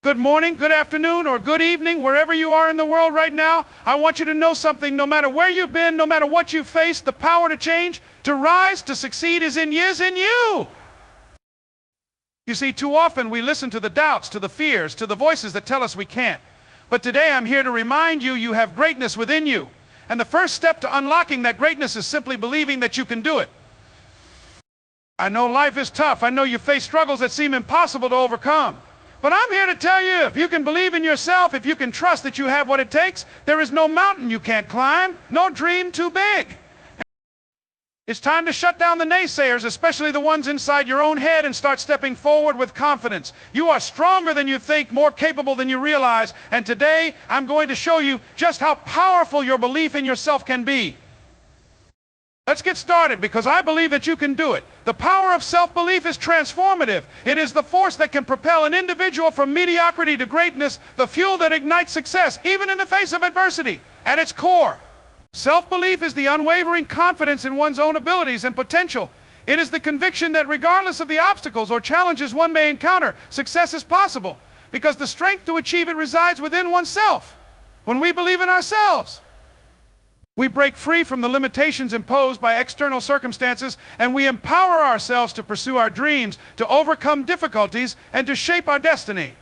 Good morning, good afternoon, or good evening, wherever you are in the world right now. I want you to know something. No matter where you've been, no matter what you've faced, the power to change, to rise, to succeed is in you. You see, too often we listen to the doubts, to the fears, to the voices that tell us we can't. But today I'm here to remind you, you have greatness within you. And the first step to unlocking that greatness is simply believing that you can do it. I know life is tough. I know you face struggles that seem impossible to overcome. But I'm here to tell you, if you can believe in yourself, if you can trust that you have what it takes, there is no mountain you can't climb, no dream too big. It's time to shut down the naysayers, especially the ones inside your own head, and start stepping forward with confidence. You are stronger than you think, more capable than you realize, and today I'm going to show you just how powerful your belief in yourself can be. Let's get started, because I believe that you can do it. The power of self-belief is transformative. It is the force that can propel an individual from mediocrity to greatness, the fuel that ignites success, even in the face of adversity. At its core, self-belief is the unwavering confidence in one's own abilities and potential. It is the conviction that regardless of the obstacles or challenges one may encounter, success is possible, because the strength to achieve it resides within oneself. When we believe in ourselves, we break free from the limitations imposed by external circumstances, and we empower ourselves to pursue our dreams, to overcome difficulties, and to shape our destiny.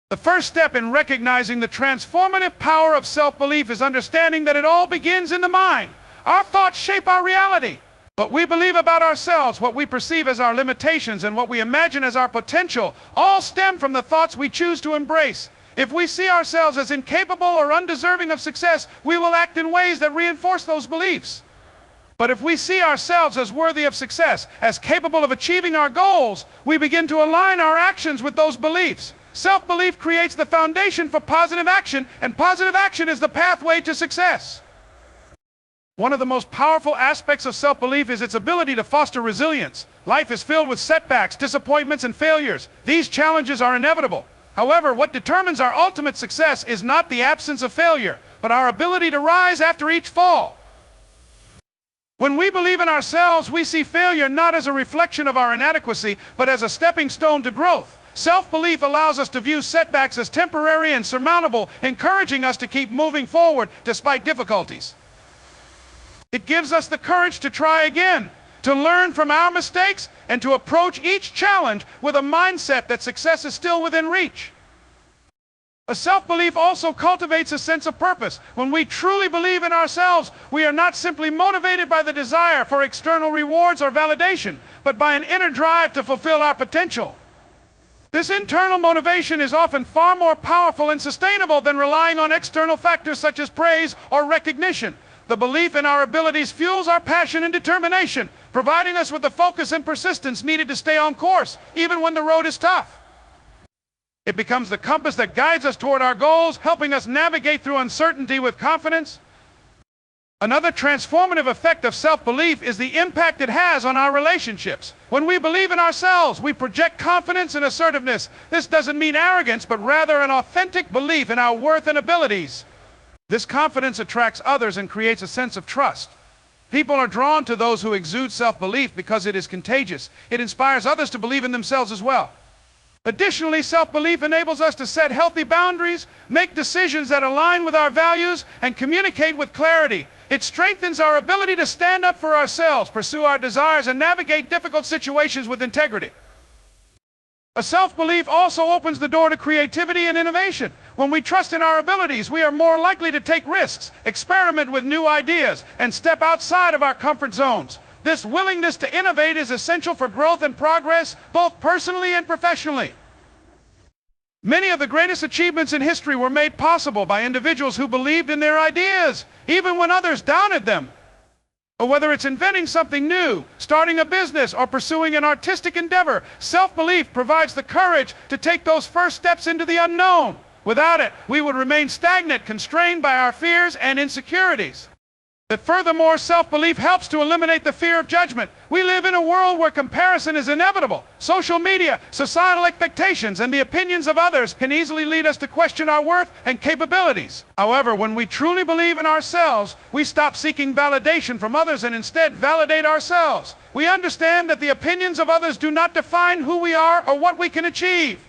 The first step in recognizing the transformative power of self-belief is understanding that it all begins in the mind. Our thoughts shape our reality. What we believe about ourselves, what we perceive as our limitations, and what we imagine as our potential all stem from the thoughts we choose to embrace. If we see ourselves as incapable or undeserving of success, we will act in ways that reinforce those beliefs. But if we see ourselves as worthy of success, as capable of achieving our goals, we begin to align our actions with those beliefs. Self-belief creates the foundation for positive action, and positive action is the pathway to success. One of the most powerful aspects of self-belief is its ability to foster resilience. Life is filled with setbacks, disappointments, and failures. These challenges are inevitable. However, what determines our ultimate success is not the absence of failure, but our ability to rise after each fall. When we believe in ourselves, we see failure not as a reflection of our inadequacy, but as a stepping stone to growth. Self-belief allows us to view setbacks as temporary and surmountable, encouraging us to keep moving forward despite difficulties. It gives us the courage to try again, to learn from our mistakes, and to approach each challenge with a mindset that success is still within reach. A self-belief also cultivates a sense of purpose. When we truly believe in ourselves, we are not simply motivated by the desire for external rewards or validation, but by an inner drive to fulfill our potential. This internal motivation is often far more powerful and sustainable than relying on external factors such as praise or recognition. The belief in our abilities fuels our passion and determination, providing us with the focus and persistence needed to stay on course, even when the road is tough. It becomes the compass that guides us toward our goals, helping us navigate through uncertainty with confidence. Another transformative effect of self-belief is the impact it has on our relationships. When we believe in ourselves, we project confidence and assertiveness. This doesn't mean arrogance, but rather an authentic belief in our worth and abilities. This confidence attracts others and creates a sense of trust. People are drawn to those who exude self-belief because it is contagious. It inspires others to believe in themselves as well. Additionally, self-belief enables us to set healthy boundaries, make decisions that align with our values, and communicate with clarity. It strengthens our ability to stand up for ourselves, pursue our desires, and navigate difficult situations with integrity. A self-belief also opens the door to creativity and innovation. When we trust in our abilities, we are more likely to take risks, experiment with new ideas, and step outside of our comfort zones. This willingness to innovate is essential for growth and progress, both personally and professionally. Many of the greatest achievements in history were made possible by individuals who believed in their ideas, even when others doubted them. Or whether it's inventing something new, starting a business, or pursuing an artistic endeavor, self-belief provides the courage to take those first steps into the unknown. Without it, we would remain stagnant, constrained by our fears and insecurities. But furthermore, self-belief helps to eliminate the fear of judgment. We live in a world where comparison is inevitable. Social media, societal expectations, and the opinions of others can easily lead us to question our worth and capabilities. However, when we truly believe in ourselves, we stop seeking validation from others and instead validate ourselves. We understand that the opinions of others do not define who we are or what we can achieve.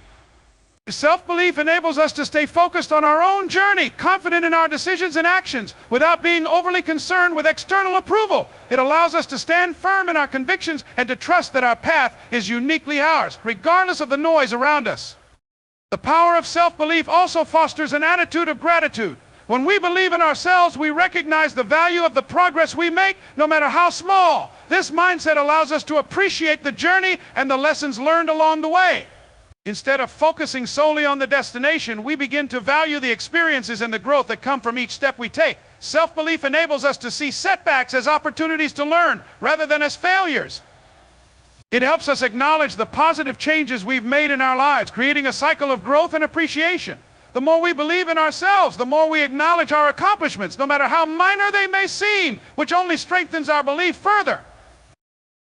Self-belief enables us to stay focused on our own journey, confident in our decisions and actions, without being overly concerned with external approval. It allows us to stand firm in our convictions and to trust that our path is uniquely ours, regardless of the noise around us. The power of self-belief also fosters an attitude of gratitude. When we believe in ourselves, we recognize the value of the progress we make, no matter how small. This mindset allows us to appreciate the journey and the lessons learned along the way. Instead of focusing solely on the destination, we begin to value the experiences and the growth that come from each step we take. Self-belief enables us to see setbacks as opportunities to learn, rather than as failures. It helps us acknowledge the positive changes we've made in our lives, creating a cycle of growth and appreciation. The more we believe in ourselves, the more we acknowledge our accomplishments, no matter how minor they may seem, which only strengthens our belief further.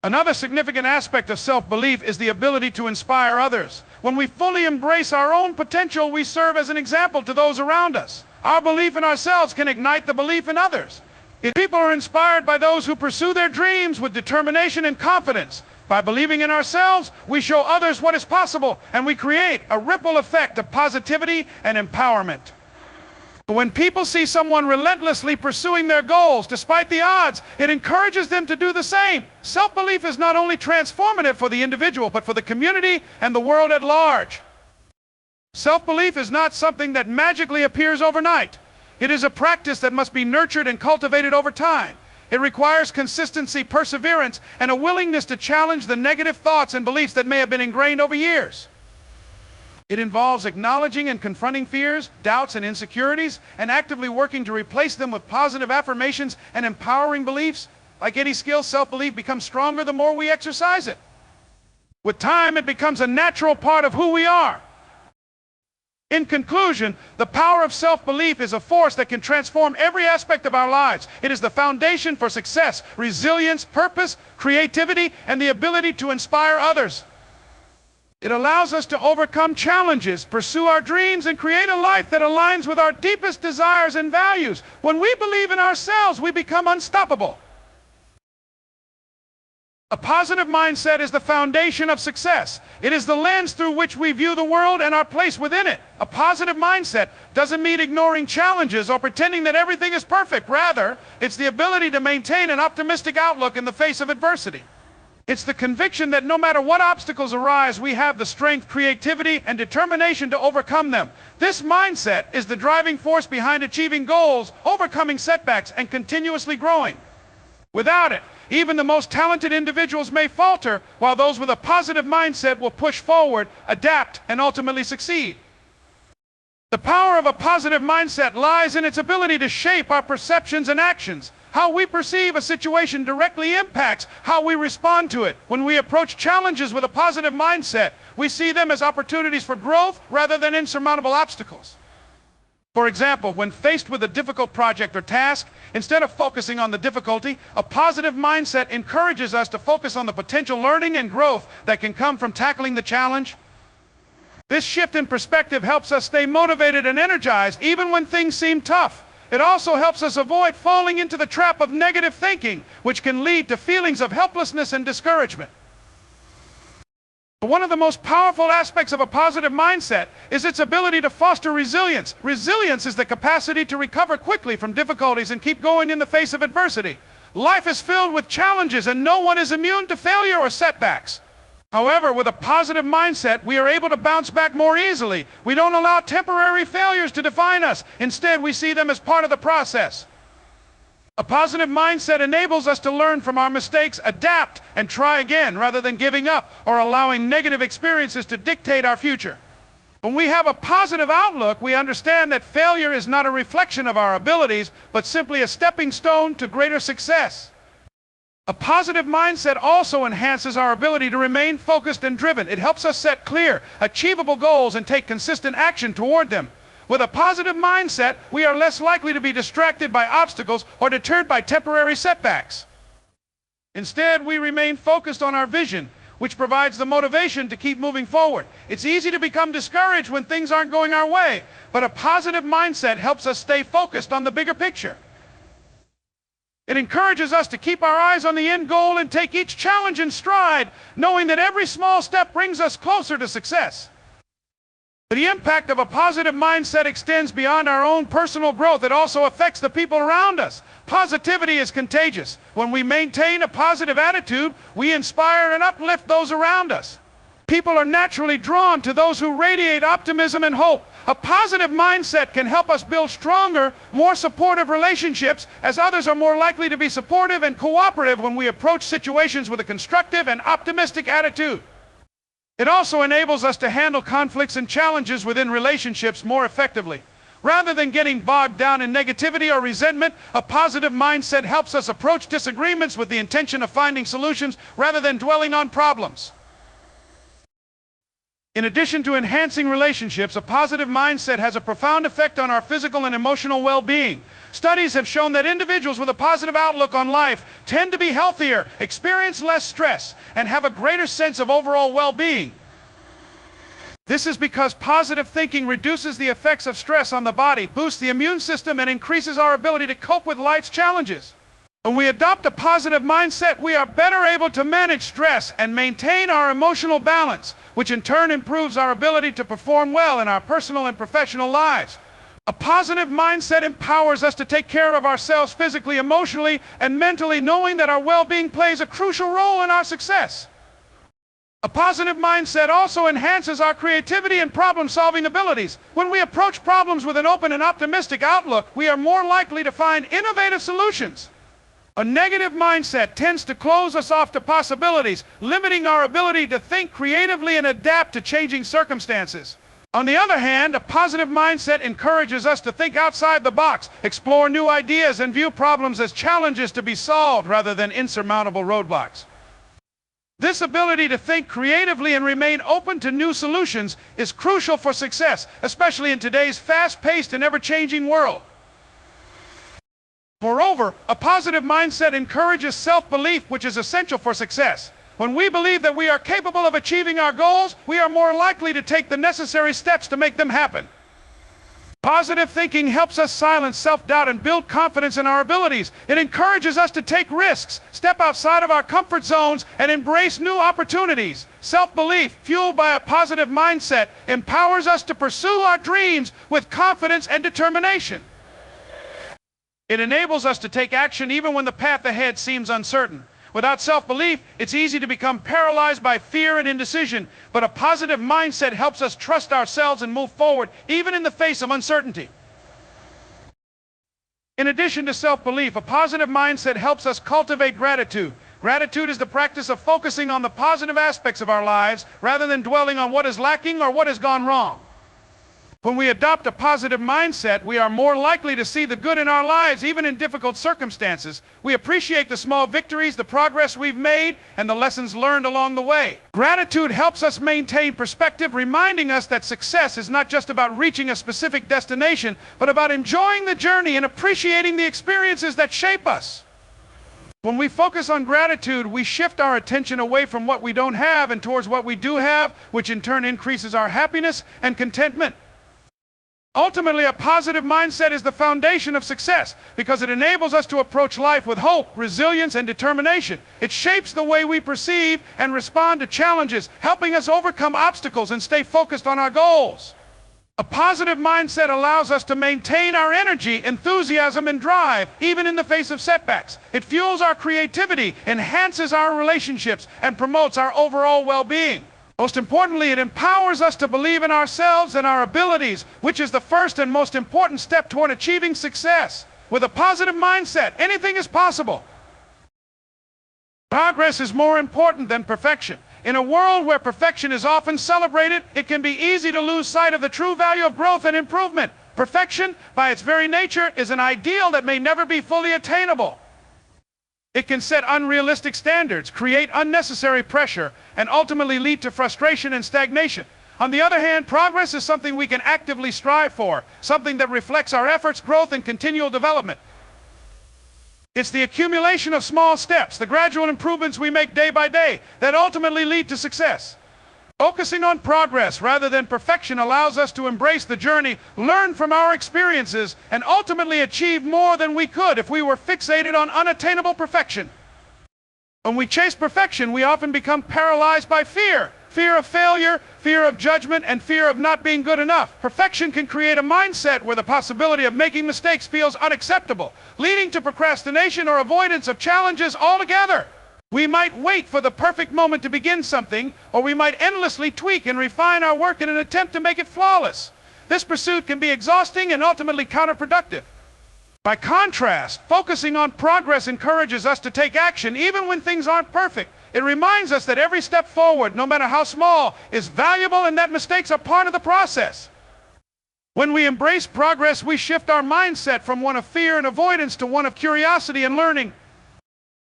Another significant aspect of self-belief is the ability to inspire others. When we fully embrace our own potential, we serve as an example to those around us. Our belief in ourselves can ignite the belief in others. If people are inspired by those who pursue their dreams with determination and confidence, by believing in ourselves, we show others what is possible, and we create a ripple effect of positivity and empowerment. When people see someone relentlessly pursuing their goals despite the odds, it encourages them to do the same. Self-belief is not only transformative for the individual, but for the community and the world at large. Self-belief is not something that magically appears overnight. It is a practice that must be nurtured and cultivated over time. It requires consistency, perseverance, and a willingness to challenge the negative thoughts and beliefs that may have been ingrained over years. It involves acknowledging and confronting fears, doubts, and insecurities, and actively working to replace them with positive affirmations and empowering beliefs. Like any skill, self-belief becomes stronger the more we exercise it. With time, it becomes a natural part of who we are. In conclusion, the power of self-belief is a force that can transform every aspect of our lives. It is the foundation for success, resilience, purpose, creativity, and the ability to inspire others. It allows us to overcome challenges, pursue our dreams, and create a life that aligns with our deepest desires and values. When we believe in ourselves, we become unstoppable. A positive mindset is the foundation of success. It is the lens through which we view the world and our place within it. A positive mindset doesn't mean ignoring challenges or pretending that everything is perfect. Rather, it's the ability to maintain an optimistic outlook in the face of adversity. It's the conviction that no matter what obstacles arise, we have the strength, creativity, and determination to overcome them. This mindset is the driving force behind achieving goals, overcoming setbacks, and continuously growing. Without it, even the most talented individuals may falter, while those with a positive mindset will push forward, adapt, and ultimately succeed. The power of a positive mindset lies in its ability to shape our perceptions and actions. How we perceive a situation directly impacts how we respond to it. When we approach challenges with a positive mindset, we see them as opportunities for growth rather than insurmountable obstacles. For example, when faced with a difficult project or task, instead of focusing on the difficulty, a positive mindset encourages us to focus on the potential learning and growth that can come from tackling the challenge. This shift in perspective helps us stay motivated and energized even when things seem tough. It also helps us avoid falling into the trap of negative thinking, which can lead to feelings of helplessness and discouragement. One of the most powerful aspects of a positive mindset is its ability to foster resilience. Resilience is the capacity to recover quickly from difficulties and keep going in the face of adversity. Life is filled with challenges, and no one is immune to failure or setbacks. However, with a positive mindset, we are able to bounce back more easily. We don't allow temporary failures to define us. Instead, we see them as part of the process. A positive mindset enables us to learn from our mistakes, adapt, and try again, rather than giving up or allowing negative experiences to dictate our future. When we have a positive outlook, we understand that failure is not a reflection of our abilities, but simply a stepping stone to greater success. A positive mindset also enhances our ability to remain focused and driven. It helps us set clear, achievable goals and take consistent action toward them. With a positive mindset, we are less likely to be distracted by obstacles or deterred by temporary setbacks. Instead, we remain focused on our vision, which provides the motivation to keep moving forward. It's easy to become discouraged when things aren't going our way, but a positive mindset helps us stay focused on the bigger picture. It encourages us to keep our eyes on the end goal and take each challenge in stride, knowing that every small step brings us closer to success. The impact of a positive mindset extends beyond our own personal growth. It also affects the people around us. Positivity is contagious. When we maintain a positive attitude, we inspire and uplift those around us. People are naturally drawn to those who radiate optimism and hope. A positive mindset can help us build stronger, more supportive relationships, as others are more likely to be supportive and cooperative when we approach situations with a constructive and optimistic attitude. It also enables us to handle conflicts and challenges within relationships more effectively. Rather than getting bogged down in negativity or resentment, a positive mindset helps us approach disagreements with the intention of finding solutions rather than dwelling on problems. In addition to enhancing relationships, a positive mindset has a profound effect on our physical and emotional well-being. Studies have shown that individuals with a positive outlook on life tend to be healthier, experience less stress, and have a greater sense of overall well-being. This is because positive thinking reduces the effects of stress on the body, boosts the immune system, and increases our ability to cope with life's challenges. When we adopt a positive mindset, we are better able to manage stress and maintain our emotional balance, which in turn improves our ability to perform well in our personal and professional lives. A positive mindset empowers us to take care of ourselves physically, emotionally, and mentally, knowing that our well-being plays a crucial role in our success. A positive mindset also enhances our creativity and problem-solving abilities. When we approach problems with an open and optimistic outlook, we are more likely to find innovative solutions. A negative mindset tends to close us off to possibilities, limiting our ability to think creatively and adapt to changing circumstances. On the other hand, a positive mindset encourages us to think outside the box, explore new ideas, and view problems as challenges to be solved rather than insurmountable roadblocks. This ability to think creatively and remain open to new solutions is crucial for success, especially in today's fast-paced and ever-changing world. Moreover, a positive mindset encourages self-belief, which is essential for success. When we believe that we are capable of achieving our goals, we are more likely to take the necessary steps to make them happen. Positive thinking helps us silence self-doubt and build confidence in our abilities. It encourages us to take risks, step outside of our comfort zones, and embrace new opportunities. Self-belief, fueled by a positive mindset, empowers us to pursue our dreams with confidence and determination. It enables us to take action even when the path ahead seems uncertain. Without self-belief, it's easy to become paralyzed by fear and indecision, but a positive mindset helps us trust ourselves and move forward, even in the face of uncertainty. In addition to self-belief, a positive mindset helps us cultivate gratitude. Gratitude is the practice of focusing on the positive aspects of our lives, rather than dwelling on what is lacking or what has gone wrong. When we adopt a positive mindset, we are more likely to see the good in our lives, even in difficult circumstances. We appreciate the small victories, the progress we've made, and the lessons learned along the way. Gratitude helps us maintain perspective, reminding us that success is not just about reaching a specific destination, but about enjoying the journey and appreciating the experiences that shape us. When we focus on gratitude, we shift our attention away from what we don't have and towards what we do have, which in turn increases our happiness and contentment. Ultimately, a positive mindset is the foundation of success because it enables us to approach life with hope, resilience, and determination. It shapes the way we perceive and respond to challenges, helping us overcome obstacles and stay focused on our goals. A positive mindset allows us to maintain our energy, enthusiasm, and drive, even in the face of setbacks. It fuels our creativity, enhances our relationships, and promotes our overall well-being. Most importantly, it empowers us to believe in ourselves and our abilities, which is the first and most important step toward achieving success. With a positive mindset, anything is possible. Progress is more important than perfection. In a world where perfection is often celebrated, it can be easy to lose sight of the true value of growth and improvement. Perfection, by its very nature, is an ideal that may never be fully attainable. It can set unrealistic standards, create unnecessary pressure, and ultimately lead to frustration and stagnation. On the other hand, progress is something we can actively strive for, something that reflects our efforts, growth, and continual development. It's the accumulation of small steps, the gradual improvements we make day by day, that ultimately lead to success. Focusing on progress rather than perfection allows us to embrace the journey, learn from our experiences, and ultimately achieve more than we could if we were fixated on unattainable perfection. When we chase perfection, we often become paralyzed by fear. fear of failure, fear of judgment, and fear of not being good enough. Perfection can create a mindset where the possibility of making mistakes feels unacceptable, leading to procrastination or avoidance of challenges altogether. We might wait for the perfect moment to begin something, or we might endlessly tweak and refine our work in an attempt to make it flawless. This pursuit can be exhausting and ultimately counterproductive. By contrast, focusing on progress encourages us to take action even when things aren't perfect. It reminds us that every step forward, no matter how small, is valuable and that mistakes are part of the process. When we embrace progress, we shift our mindset from one of fear and avoidance to one of curiosity and learning.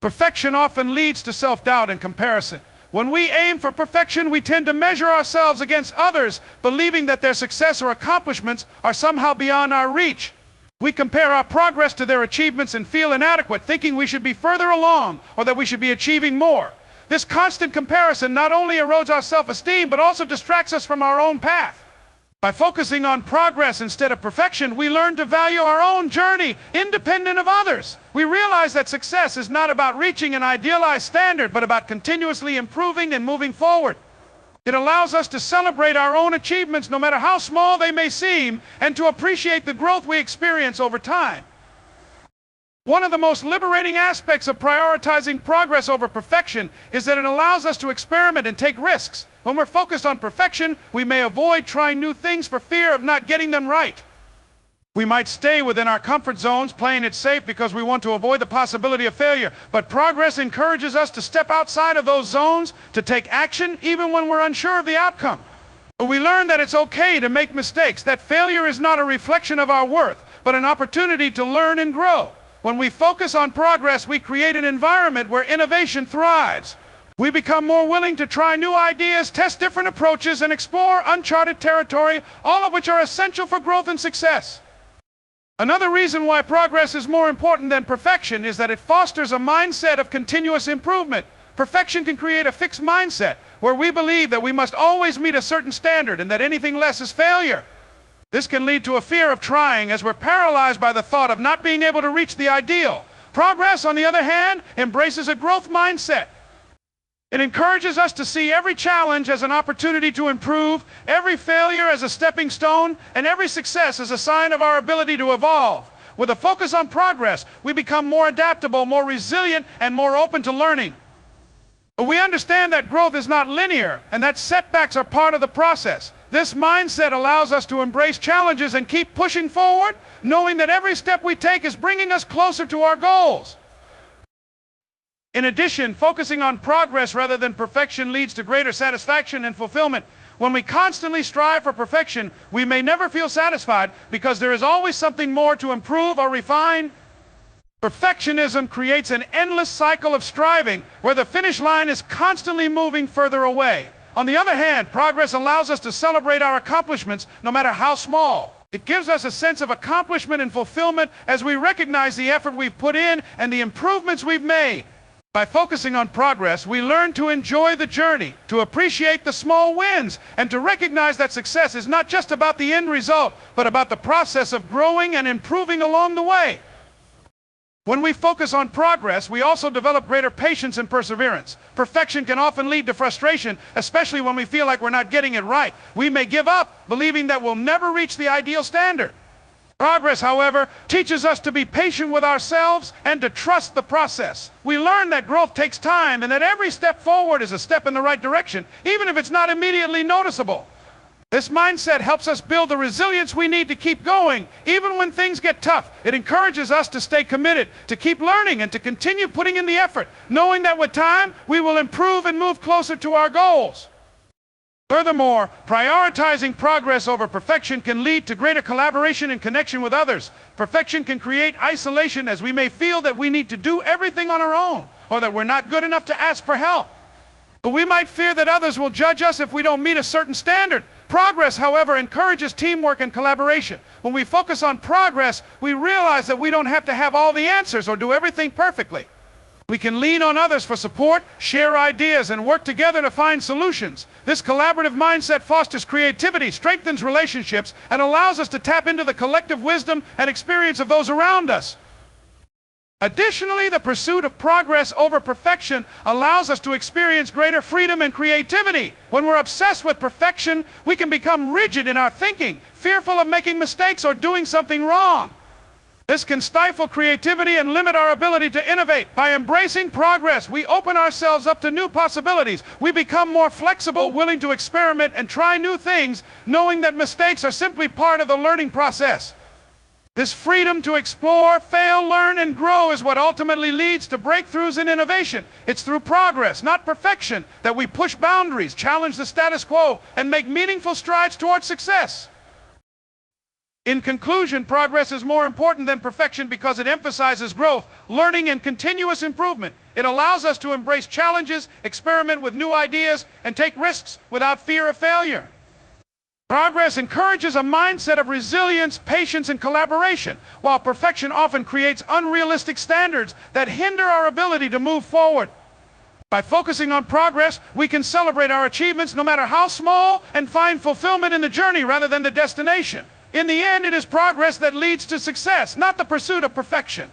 Perfection often leads to self-doubt and comparison. When we aim for perfection, we tend to measure ourselves against others, believing that their success or accomplishments are somehow beyond our reach. We compare our progress to their achievements and feel inadequate, thinking we should be further along or that we should be achieving more. This constant comparison not only erodes our self-esteem, but also distracts us from our own path. By focusing on progress instead of perfection, we learn to value our own journey, independent of others. We realize that success is not about reaching an idealized standard, but about continuously improving and moving forward. It allows us to celebrate our own achievements, no matter how small they may seem, and to appreciate the growth we experience over time. One of the most liberating aspects of prioritizing progress over perfection is that it allows us to experiment and take risks. When we're focused on perfection, we may avoid trying new things for fear of not getting them right. We might stay within our comfort zones, playing it safe because we want to avoid the possibility of failure. But progress encourages us to step outside of those zones, to take action even when we're unsure of the outcome. We learn that it's okay to make mistakes, that failure is not a reflection of our worth, but an opportunity to learn and grow. When we focus on progress, we create an environment where innovation thrives. We become more willing to try new ideas, test different approaches, and explore uncharted territory, all of which are essential for growth and success. Another reason why progress is more important than perfection is that it fosters a mindset of continuous improvement. Perfection can create a fixed mindset where we believe that we must always meet a certain standard and that anything less is failure. This can lead to a fear of trying, as we're paralyzed by the thought of not being able to reach the ideal. Progress, on the other hand, embraces a growth mindset. It encourages us to see every challenge as an opportunity to improve, every failure as a stepping stone, and every success as a sign of our ability to evolve. With a focus on progress, we become more adaptable, more resilient, and more open to learning. But we understand that growth is not linear, and that setbacks are part of the process. This mindset allows us to embrace challenges and keep pushing forward, knowing that every step we take is bringing us closer to our goals. In addition, focusing on progress rather than perfection leads to greater satisfaction and fulfillment. When we constantly strive for perfection, we may never feel satisfied because there is always something more to improve or refine. Perfectionism creates an endless cycle of striving where the finish line is constantly moving further away. On the other hand, progress allows us to celebrate our accomplishments, no matter how small. It gives us a sense of accomplishment and fulfillment as we recognize the effort we've put in and the improvements we've made. By focusing on progress, we learn to enjoy the journey, to appreciate the small wins, and to recognize that success is not just about the end result, but about the process of growing and improving along the way. When we focus on progress, we also develop greater patience and perseverance. Perfection can often lead to frustration, especially when we feel like we're not getting it right. We may give up, believing that we'll never reach the ideal standard. Progress, however, teaches us to be patient with ourselves and to trust the process. We learn that growth takes time and that every step forward is a step in the right direction, even if it's not immediately noticeable. This mindset helps us build the resilience we need to keep going, even when things get tough. It encourages us to stay committed, to keep learning, and to continue putting in the effort, knowing that with time, we will improve and move closer to our goals. Furthermore, prioritizing progress over perfection can lead to greater collaboration and connection with others. Perfection can create isolation, as we may feel that we need to do everything on our own, or that we're not good enough to ask for help. But we might fear that others will judge us if we don't meet a certain standard. Progress, however, encourages teamwork and collaboration. When we focus on progress, we realize that we don't have to have all the answers or do everything perfectly. We can lean on others for support, share ideas, and work together to find solutions. This collaborative mindset fosters creativity, strengthens relationships, and allows us to tap into the collective wisdom and experience of those around us. Additionally, the pursuit of progress over perfection allows us to experience greater freedom and creativity. When we're obsessed with perfection, we can become rigid in our thinking, fearful of making mistakes or doing something wrong. This can stifle creativity and limit our ability to innovate. By embracing progress, we open ourselves up to new possibilities. We become more flexible, willing to experiment and try new things, knowing that mistakes are simply part of the learning process. This freedom to explore, fail, learn, and grow is what ultimately leads to breakthroughs and innovation. It's through progress, not perfection, that we push boundaries, challenge the status quo, and make meaningful strides towards success. In conclusion, progress is more important than perfection because it emphasizes growth, learning, and continuous improvement. It allows us to embrace challenges, experiment with new ideas, and take risks without fear of failure. Progress encourages a mindset of resilience, patience, and collaboration, while perfection often creates unrealistic standards that hinder our ability to move forward. By focusing on progress, we can celebrate our achievements no matter how small and find fulfillment in the journey rather than the destination. In the end, it is progress that leads to success, not the pursuit of perfection.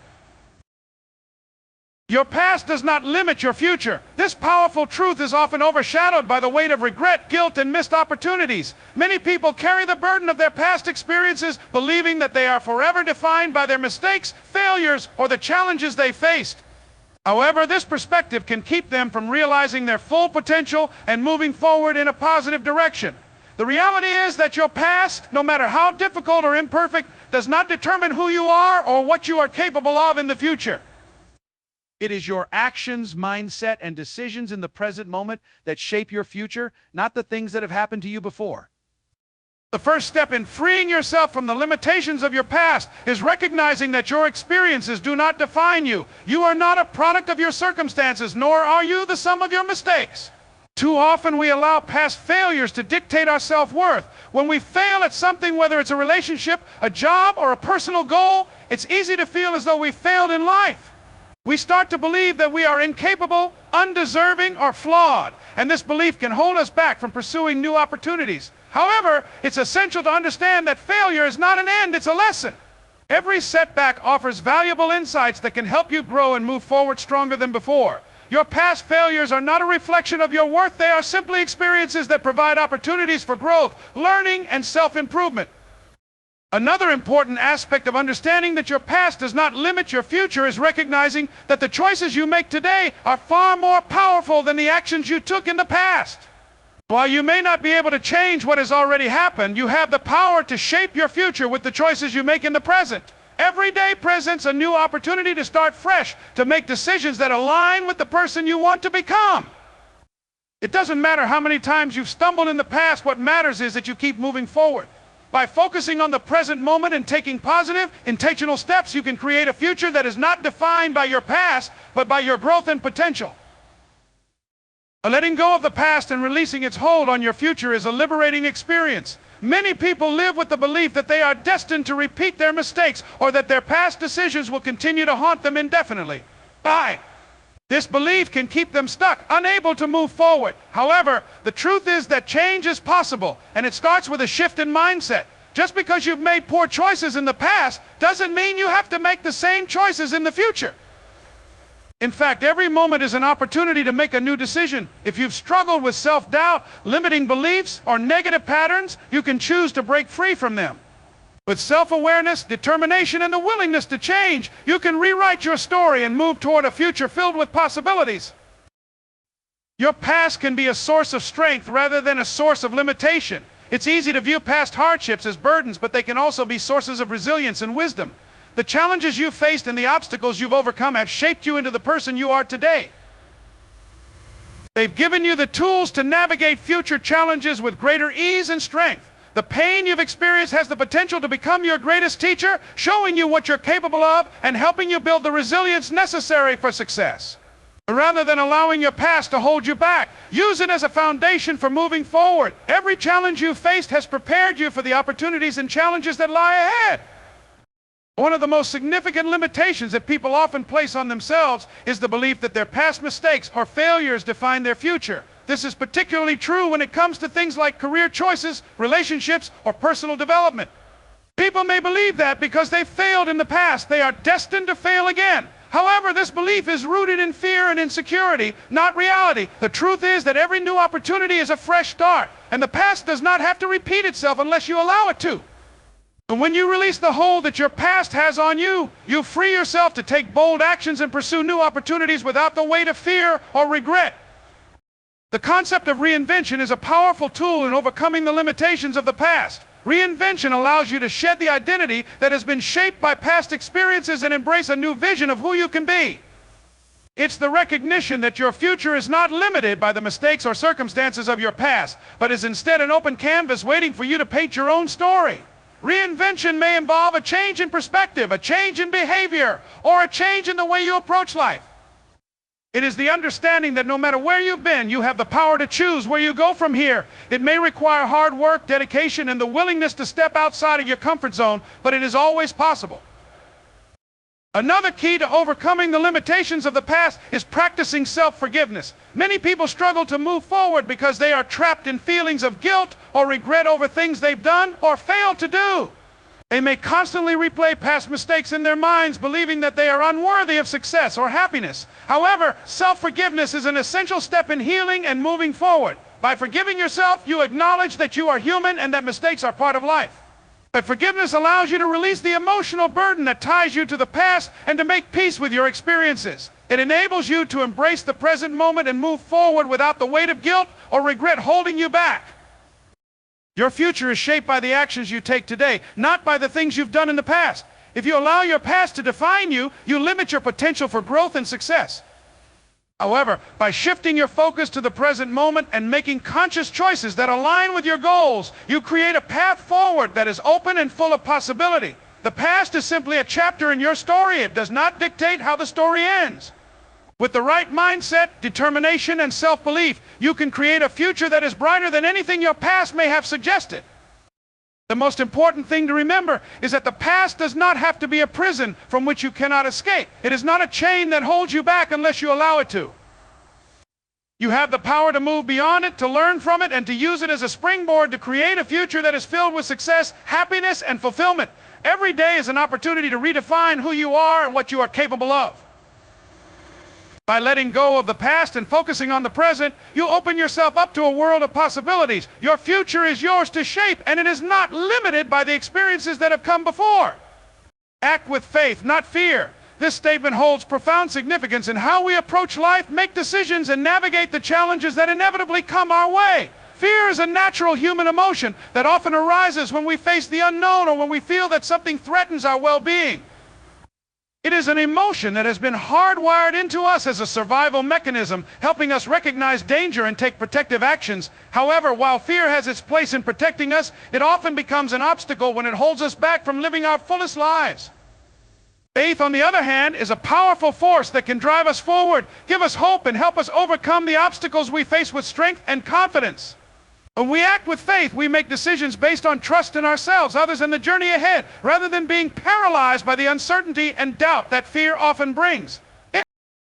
Your past does not limit your future. This powerful truth is often overshadowed by the weight of regret, guilt, and missed opportunities. Many people carry the burden of their past experiences, believing that they are forever defined by their mistakes, failures, or the challenges they faced. However, this perspective can keep them from realizing their full potential and moving forward in a positive direction. The reality is that your past, no matter how difficult or imperfect, does not determine who you are or what you are capable of in the future. It is your actions, mindset, and decisions in the present moment that shape your future, not the things that have happened to you before. The first step in freeing yourself from the limitations of your past is recognizing that your experiences do not define you. You are not a product of your circumstances, nor are you the sum of your mistakes. Too often we allow past failures to dictate our self-worth. When we fail at something, whether it's a relationship, a job, or a personal goal, it's easy to feel as though we failed in life. We start to believe that we are incapable, undeserving, or flawed, and this belief can hold us back from pursuing new opportunities. However, it's essential to understand that failure is not an end, it's a lesson. Every setback offers valuable insights that can help you grow and move forward stronger than before. Your past failures are not a reflection of your worth, they are simply experiences that provide opportunities for growth, learning, and self-improvement. Another important aspect of understanding that your past does not limit your future is recognizing that the choices you make today are far more powerful than the actions you took in the past. While you may not be able to change what has already happened, you have the power to shape your future with the choices you make in the present. Every day presents a new opportunity to start fresh, to make decisions that align with the person you want to become. It doesn't matter how many times you've stumbled in the past, what matters is that you keep moving forward. By focusing on the present moment and taking positive, intentional steps, you can create a future that is not defined by your past, but by your growth and potential. Letting go of the past and releasing its hold on your future is a liberating experience. Many people live with the belief that they are destined to repeat their mistakes or that their past decisions will continue to haunt them indefinitely. This belief can keep them stuck, unable to move forward. However, the truth is that change is possible, and it starts with a shift in mindset. Just because you've made poor choices in the past doesn't mean you have to make the same choices in the future. In fact, every moment is an opportunity to make a new decision. If you've struggled with self-doubt, limiting beliefs, or negative patterns, you can choose to break free from them. With self-awareness, determination, and the willingness to change, you can rewrite your story and move toward a future filled with possibilities. Your past can be a source of strength rather than a source of limitation. It's easy to view past hardships as burdens, but they can also be sources of resilience and wisdom. The challenges you've faced and the obstacles you've overcome have shaped you into the person you are today. They've given you the tools to navigate future challenges with greater ease and strength. The pain you've experienced has the potential to become your greatest teacher, showing you what you're capable of and helping you build the resilience necessary for success. Rather than allowing your past to hold you back, use it as a foundation for moving forward. Every challenge you've faced has prepared you for the opportunities and challenges that lie ahead. One of the most significant limitations that people often place on themselves is the belief that their past mistakes or failures define their future. This is particularly true when it comes to things like career choices, relationships, or personal development. People may believe that because they failed in the past, they are destined to fail again. However, this belief is rooted in fear and insecurity, not reality. The truth is that every new opportunity is a fresh start, and the past does not have to repeat itself unless you allow it to. And when you release the hold that your past has on you, you free yourself to take bold actions and pursue new opportunities without the weight of fear or regret. The concept of reinvention is a powerful tool in overcoming the limitations of the past. Reinvention allows you to shed the identity that has been shaped by past experiences and embrace a new vision of who you can be. It's the recognition that your future is not limited by the mistakes or circumstances of your past, but is instead an open canvas waiting for you to paint your own story. Reinvention may involve a change in perspective, a change in behavior, or a change in the way you approach life. It is the understanding that no matter where you've been, you have the power to choose where you go from here. It may require hard work, dedication, and the willingness to step outside of your comfort zone, but it is always possible. Another key to overcoming the limitations of the past is practicing self-forgiveness. Many people struggle to move forward because they are trapped in feelings of guilt or regret over things they've done or failed to do. They may constantly replay past mistakes in their minds, believing that they are unworthy of success or happiness. However, self-forgiveness is an essential step in healing and moving forward. By forgiving yourself, you acknowledge that you are human and that mistakes are part of life. But forgiveness allows you to release the emotional burden that ties you to the past and to make peace with your experiences. It enables you to embrace the present moment and move forward without the weight of guilt or regret holding you back. Your future is shaped by the actions you take today, not by the things you've done in the past. If you allow your past to define you, you limit your potential for growth and success. However, by shifting your focus to the present moment and making conscious choices that align with your goals, you create a path forward that is open and full of possibility. The past is simply a chapter in your story. It does not dictate how the story ends. With the right mindset, determination, and self-belief, you can create a future that is brighter than anything your past may have suggested. The most important thing to remember is that the past does not have to be a prison from which you cannot escape. It is not a chain that holds you back unless you allow it to. You have the power to move beyond it, to learn from it, and to use it as a springboard to create a future that is filled with success, happiness, and fulfillment. Every day is an opportunity to redefine who you are and what you are capable of. By letting go of the past and focusing on the present, you open yourself up to a world of possibilities. Your future is yours to shape, and it is not limited by the experiences that have come before. Act with faith, not fear. This statement holds profound significance in how we approach life, make decisions, and navigate the challenges that inevitably come our way. Fear is a natural human emotion that often arises when we face the unknown or when we feel that something threatens our well-being. It is an emotion that has been hardwired into us as a survival mechanism, helping us recognize danger and take protective actions. However, while fear has its place in protecting us, it often becomes an obstacle when it holds us back from living our fullest lives. Faith, on the other hand, is a powerful force that can drive us forward, give us hope, and help us overcome the obstacles we face with strength and confidence. When we act with faith, we make decisions based on trust in ourselves, others, and the journey ahead, rather than being paralyzed by the uncertainty and doubt that fear often brings.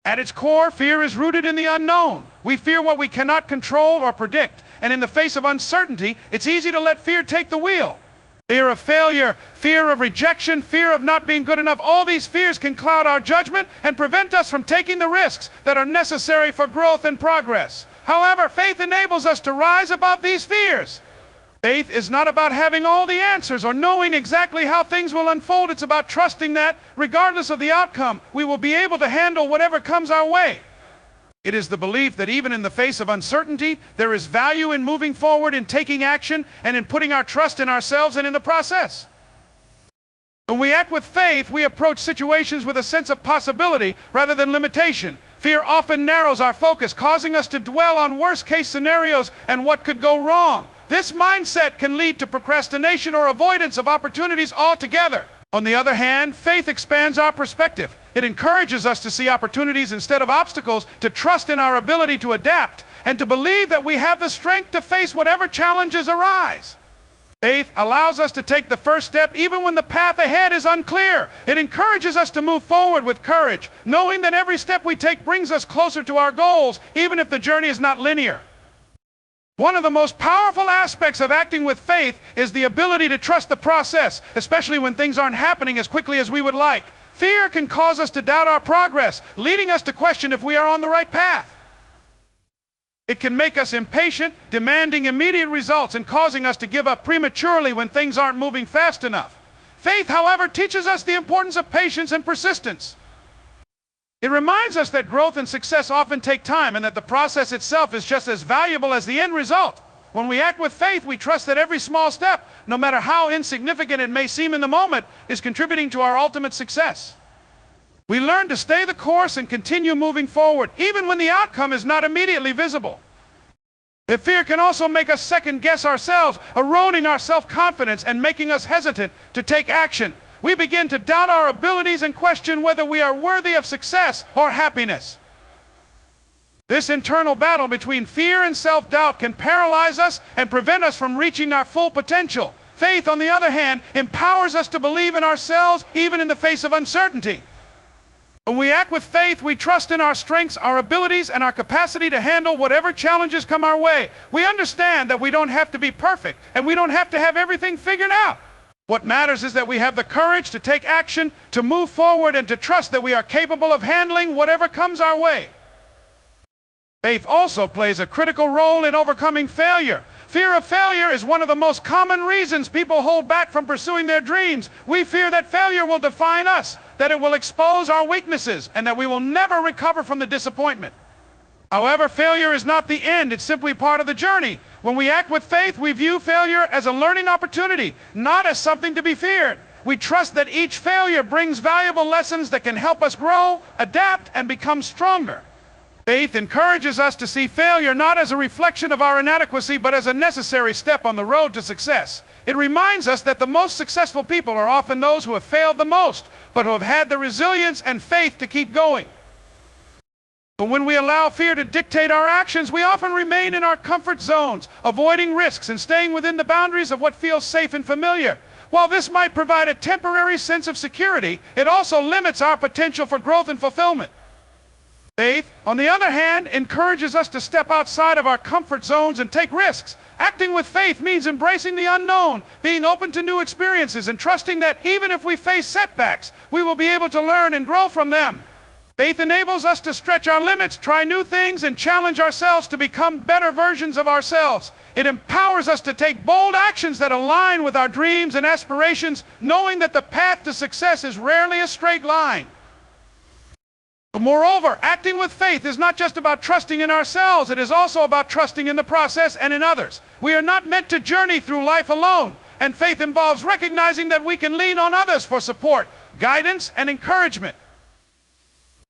At its core, fear is rooted in the unknown. We fear what we cannot control or predict, and in the face of uncertainty, it's easy to let fear take the wheel. Fear of failure, fear of rejection, fear of not being good enough, all these fears can cloud our judgment and prevent us from taking the risks that are necessary for growth and progress. However, faith enables us to rise above these fears. Faith is not about having all the answers or knowing exactly how things will unfold. It's about trusting that, regardless of the outcome, we will be able to handle whatever comes our way. It is the belief that even in the face of uncertainty, there is value in moving forward, in taking action, and in putting our trust in ourselves and in the process. When we act with faith, we approach situations with a sense of possibility rather than limitation. Fear often narrows our focus, causing us to dwell on worst-case scenarios and what could go wrong. This mindset can lead to procrastination or avoidance of opportunities altogether. On the other hand, faith expands our perspective. It encourages us to see opportunities instead of obstacles, to trust in our ability to adapt, and to believe that we have the strength to face whatever challenges arise. Faith allows us to take the first step even when the path ahead is unclear. It encourages us to move forward with courage, knowing that every step we take brings us closer to our goals, even if the journey is not linear. One of the most powerful aspects of acting with faith is the ability to trust the process, especially when things aren't happening as quickly as we would like. Fear can cause us to doubt our progress, leading us to question if we are on the right path. It can make us impatient, demanding immediate results and causing us to give up prematurely when things aren't moving fast enough. Faith, however, teaches us the importance of patience and persistence. It reminds us that growth and success often take time and that the process itself is just as valuable as the end result. When we act with faith, we trust that every small step, no matter how insignificant it may seem in the moment, is contributing to our ultimate success. We learn to stay the course and continue moving forward, even when the outcome is not immediately visible. If fear can also make us second-guess ourselves, eroding our self-confidence and making us hesitant to take action, we begin to doubt our abilities and question whether we are worthy of success or happiness. This internal battle between fear and self-doubt can paralyze us and prevent us from reaching our full potential. Faith, on the other hand, empowers us to believe in ourselves even in the face of uncertainty. When we act with faith, we trust in our strengths, our abilities, and our capacity to handle whatever challenges come our way. We understand that we don't have to be perfect, and we don't have to have everything figured out. What matters is that we have the courage to take action, to move forward, and to trust that we are capable of handling whatever comes our way. Faith also plays a critical role in overcoming failure. Fear of failure is one of the most common reasons people hold back from pursuing their dreams. We fear that failure will define us, that it will expose our weaknesses, and that we will never recover from the disappointment. However, failure is not the end, it's simply part of the journey. When we act with faith, we view failure as a learning opportunity, not as something to be feared. We trust that each failure brings valuable lessons that can help us grow, adapt, and become stronger. Faith encourages us to see failure not as a reflection of our inadequacy, but as a necessary step on the road to success. It reminds us that the most successful people are often those who have failed the most, but who have had the resilience and faith to keep going. But when we allow fear to dictate our actions, we often remain in our comfort zones, avoiding risks and staying within the boundaries of what feels safe and familiar. While this might provide a temporary sense of security, it also limits our potential for growth and fulfillment. Faith, on the other hand, encourages us to step outside of our comfort zones and take risks. Acting with faith means embracing the unknown, being open to new experiences, and trusting that even if we face setbacks, we will be able to learn and grow from them. Faith enables us to stretch our limits, try new things, and challenge ourselves to become better versions of ourselves. It empowers us to take bold actions that align with our dreams and aspirations, knowing that the path to success is rarely a straight line. Moreover, acting with faith is not just about trusting in ourselves, it is also about trusting in the process and in others. We are not meant to journey through life alone, and faith involves recognizing that we can lean on others for support, guidance, and encouragement.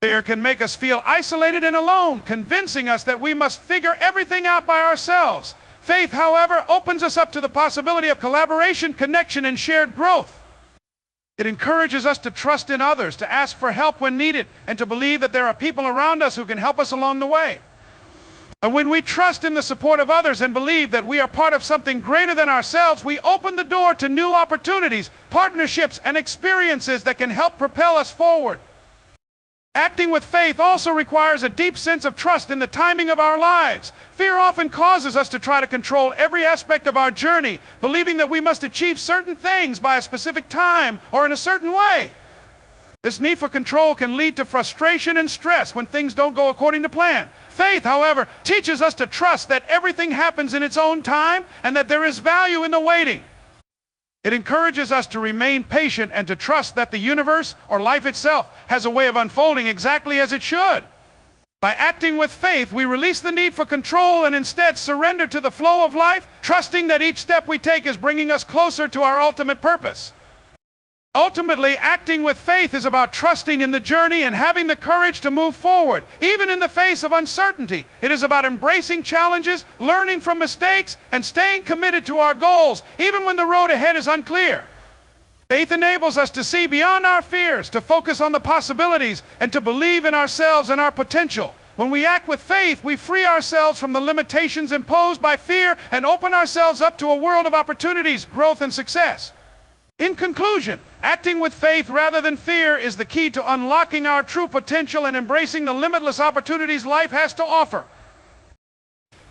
Fear can make us feel isolated and alone, convincing us that we must figure everything out by ourselves. Faith, however, opens us up to the possibility of collaboration, connection, and shared growth. It encourages us to trust in others, to ask for help when needed, and to believe that there are people around us who can help us along the way. And when we trust in the support of others and believe that we are part of something greater than ourselves, we open the door to new opportunities, partnerships, and experiences that can help propel us forward. Acting with faith also requires a deep sense of trust in the timing of our lives. Fear often causes us to try to control every aspect of our journey, believing that we must achieve certain things by a specific time or in a certain way. This need for control can lead to frustration and stress when things don't go according to plan. Faith, however, teaches us to trust that everything happens in its own time and that there is value in the waiting. It encourages us to remain patient and to trust that the universe or life itself has a way of unfolding exactly as it should. By acting with faith, we release the need for control and instead surrender to the flow of life, trusting that each step we take is bringing us closer to our ultimate purpose. Ultimately, acting with faith is about trusting in the journey and having the courage to move forward, even in the face of uncertainty. It is about embracing challenges, learning from mistakes, and staying committed to our goals, even when the road ahead is unclear. Faith enables us to see beyond our fears, to focus on the possibilities, and to believe in ourselves and our potential. When we act with faith, we free ourselves from the limitations imposed by fear and open ourselves up to a world of opportunities, growth, and success. In conclusion, acting with faith rather than fear is the key to unlocking our true potential and embracing the limitless opportunities life has to offer.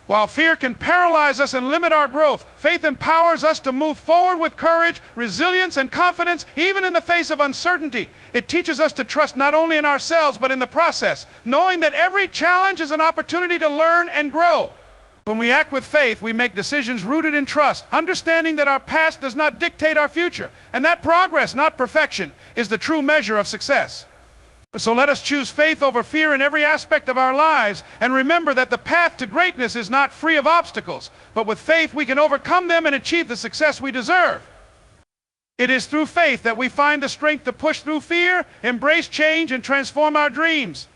While fear can paralyze us and limit our growth, faith empowers us to move forward with courage, resilience, and confidence, even in the face of uncertainty. It teaches us to trust not only in ourselves, but in the process, knowing that every challenge is an opportunity to learn and grow. When we act with faith, we make decisions rooted in trust, understanding that our past does not dictate our future, and that progress, not perfection, is the true measure of success. So let us choose faith over fear in every aspect of our lives, and remember that the path to greatness is not free of obstacles, but with faith we can overcome them and achieve the success we deserve. It is through faith that we find the strength to push through fear, embrace change, and transform our dreams.